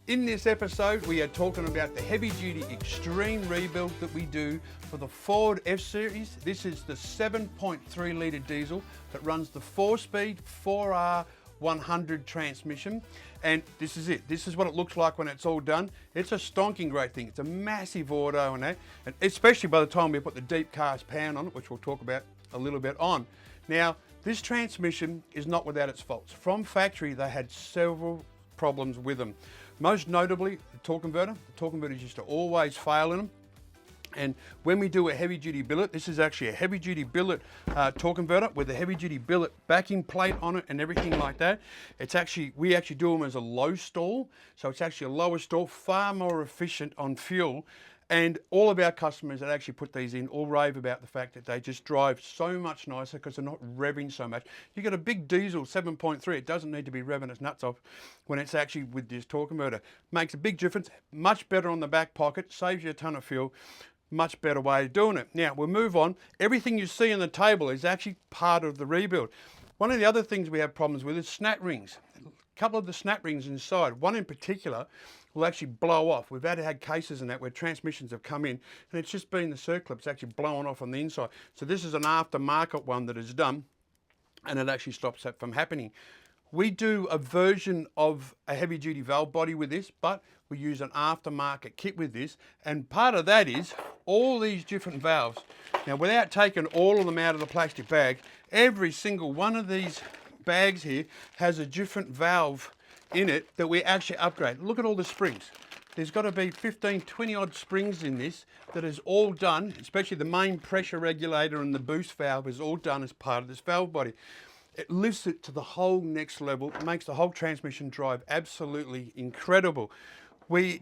In this episode, we are talking about the heavy-duty extreme rebuild that we do for the Ford F-Series. This is the 7.3 litre diesel that runs the 4-speed 4R100 transmission. And this is it. This is what it looks like when it's all done. It's a stonking great thing. It's a massive auto and that, and especially by the time we put the deep cast pan on it, which we'll talk about a little bit on. Now, this transmission is not without its faults. From factory, they had several problems with them. Most notably, the torque converter. The torque converters used to always fail in them. And when we do a heavy duty billet, this is actually a heavy duty billet torque converter with a heavy duty billet backing plate on it and everything like that. We actually do them as a low stall. So it's actually a lower stall, far more efficient on fuel. And all of our customers that actually put these in all rave about the fact that they just drive so much nicer because they're not revving so much. You got a big diesel 7.3, it doesn't need to be revving its nuts off when it's actually with this torque converter. Makes a big difference, much better on the back pocket, saves you a ton of fuel, much better way of doing it. Now we'll move on. Everything you see on the table is actually part of the rebuild. One of the other things we have problems with is snap rings. A couple of the snap rings inside, one in particular, will actually blow off. We've had cases in that where transmissions have come in and it's just been the circlips actually blowing off on the inside. So this is an aftermarket one that is done and it actually stops that from happening. We do a version of a heavy duty valve body with this, but we use an aftermarket kit with this, and part of that is all these different valves. Now without taking all of them out of the plastic bag, every single one of these bags here has a different valve in it that we actually upgrade. Look at all the springs. There's got to be 15, 20 odd springs in this that is all done, especially the main pressure regulator and the boost valve is all done as part of this valve body. It lifts it to the whole next level. It makes the whole transmission drive absolutely incredible. We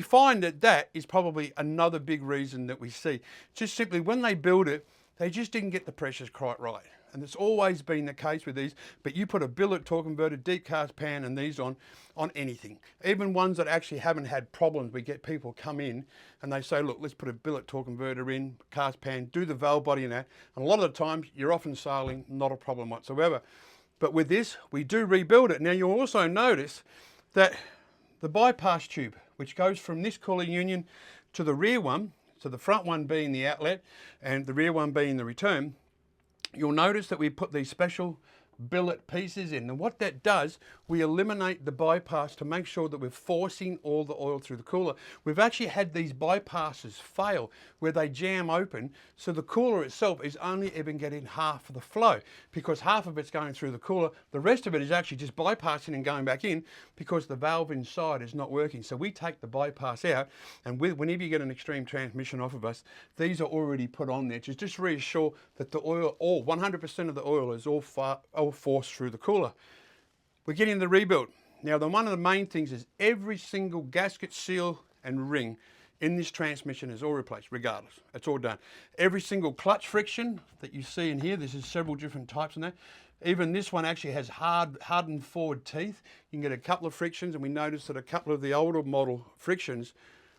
find that is probably another big reason that we see. Just simply when they build it, they just didn't get the pressures quite right. And it's always been the case with these, but you put a billet torque converter, deep cast pan and these on anything. Even ones that actually haven't had problems, we get people come in and they say, look, let's put a billet torque converter in, cast pan, do the valve body and that. And a lot of the times you're often sailing, not a problem whatsoever. But with this, we do rebuild it. Now you'll also notice that the bypass tube, which goes from this cooling union to the rear one, so the front one being the outlet and the rear one being the return, you'll notice that we put these special billet pieces in. And what that does, we eliminate the bypass to make sure that we're forcing all the oil through the cooler. We've actually had these bypasses fail where they jam open, so the cooler itself is only even getting half of the flow because half of it's going through the cooler. The rest of it is actually just bypassing and going back in because the valve inside is not working. So we take the bypass out, and whenever you get an extreme transmission off of us, these are already put on there to just reassure that the oil, all 100% of the oil is all forced through the cooler. We're getting the rebuild. Now, one of the main things is every single gasket, seal and ring in this transmission is all replaced, regardless. It's all done. Every single clutch friction that you see in here, there's several different types in there. Even this one actually has hardened forward teeth. You can get a couple of frictions, and we noticed that a couple of the older model frictions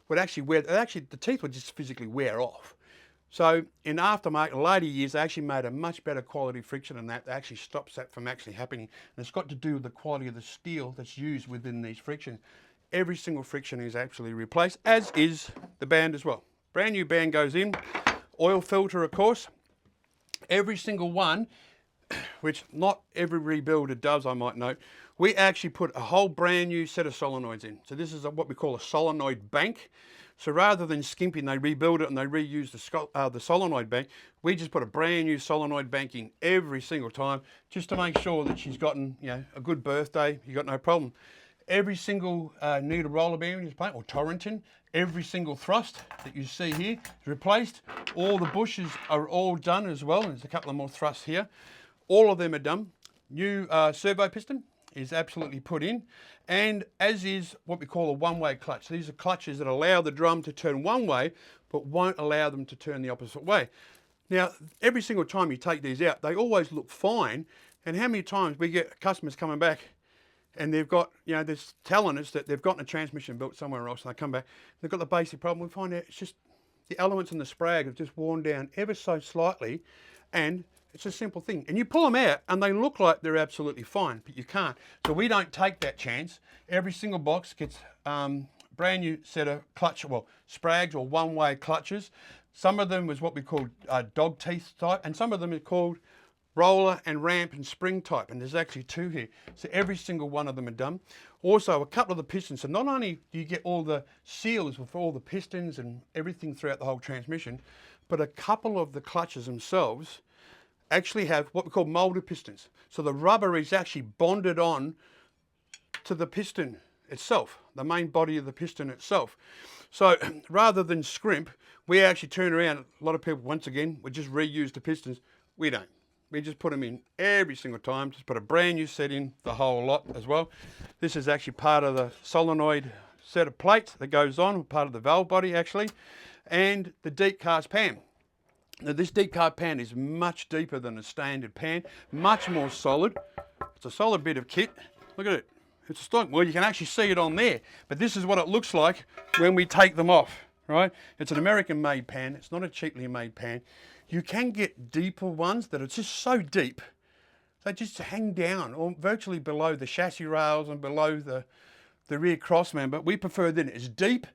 would actually the teeth would just physically wear off. So in aftermarket, later years, they actually made a much better quality friction than that. That actually stops that from actually happening. And it's got to do with the quality of the steel that's used within these frictions. Every single friction is actually replaced, as is the band as well. Brand new band goes in, oil filter, of course. Every single one, which not every rebuilder does, I might note, we actually put a whole brand new set of solenoids in. So this is what we call a solenoid bank. So rather than skimping, they rebuild it and they reuse the solenoid bank. We just put a brand new solenoid bank in every single time just to make sure that she's gotten a good birthday. You got no problem. Every single needle roller bearing is replaced, or Torrington. Every single thrust that you see here is replaced. All the bushes are all done as well. And there's a couple of more thrusts here. All of them are done. New servo piston is absolutely put in, and as is what we call a one-way clutch. These are clutches that allow the drum to turn one way but won't allow them to turn the opposite way. Now every single time you take these out, they always look fine, and how many times we get customers coming back and they've got, they're telling us that they've gotten a transmission built somewhere else and they come back, they've got the basic problem. We find out it's just the elements in the sprag have just worn down ever so slightly, and It's a simple thing. And you pull them out and they look like they're absolutely fine, but you can't. So we don't take that chance. Every single box gets brand new set of clutch, well, sprags or one-way clutches. Some of them was what we call dog teeth type, and some of them are called roller and ramp and spring type, and there's actually two here. So every single one of them are done. Also, a couple of the pistons. So not only do you get all the seals for all the pistons and everything throughout the whole transmission, but a couple of the clutches themselves actually have what we call molded pistons. So the rubber is actually bonded on to the piston itself, the main body of the piston itself. So rather than scrimp, we actually turn around. A lot of people, once again, would just reuse the pistons. We don't. We just put them in every single time. Just put a brand new set in, the whole lot as well. This is actually part of the solenoid set of plates that goes on, part of the valve body actually, and the deep cast pan. Now this deep cast pan is much deeper than a standard pan, much more solid. It's a solid bit of kit. Look at it. It's a stock. Well, you can actually see it on there, but this is what it looks like when we take them off, right? It's an American-made pan. It's not a cheaply made pan. You can get deeper ones that are just so deep, they just hang down or virtually below the chassis rails and below the rear cross member. We prefer that it's deep,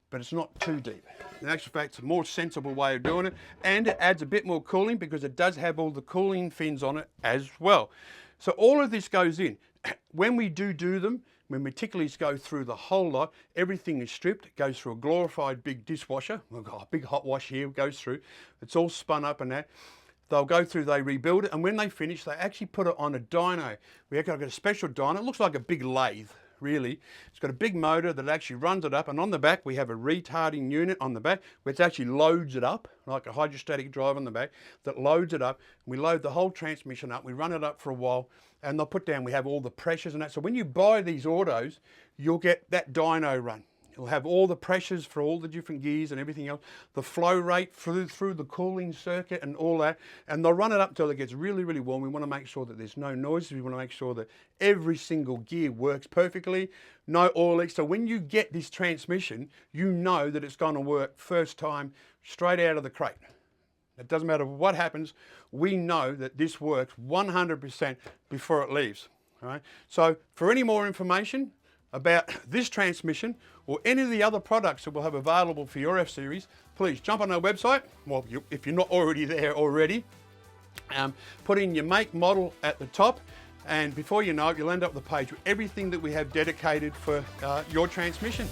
but it's not too deep. In actual fact, it's a more sensible way of doing it, and it adds a bit more cooling because it does have all the cooling fins on it as well. So all of this goes in. When we do them, when we meticulously go through the whole lot, everything is stripped. It goes through a glorified big dishwasher. We've got a big hot wash here, goes through. It's all spun up and that. They'll go through, they rebuild it, and when they finish, they actually put it on a dyno. We actually got a special dyno. It looks like a big lathe, really. It's got a big motor that actually runs it up, and on the back, we have a retarding unit on the back, which actually loads it up, like a hydrostatic drive on the back, that loads it up. We load the whole transmission up, we run it up for a while, and they'll put down, we have all the pressures and that. So when you buy these autos, you'll get that dyno run. You'll have all the pressures for all the different gears and everything else, the flow rate through the cooling circuit and all that, and they'll run it up until it gets really, really warm. We want to make sure that there's no noises. We want to make sure that every single gear works perfectly, no oil leaks. So when you get this transmission, you know that it's going to work first time, straight out of the crate. It doesn't matter what happens, we know that this works 100% before it leaves. All right? So for any more information about this transmission or any of the other products that we'll have available for your F-Series, please jump on our website. Well, if you're not already there already, put in your make, model at the top, and before you know it, you'll end up with a page with everything that we have dedicated for your transmission.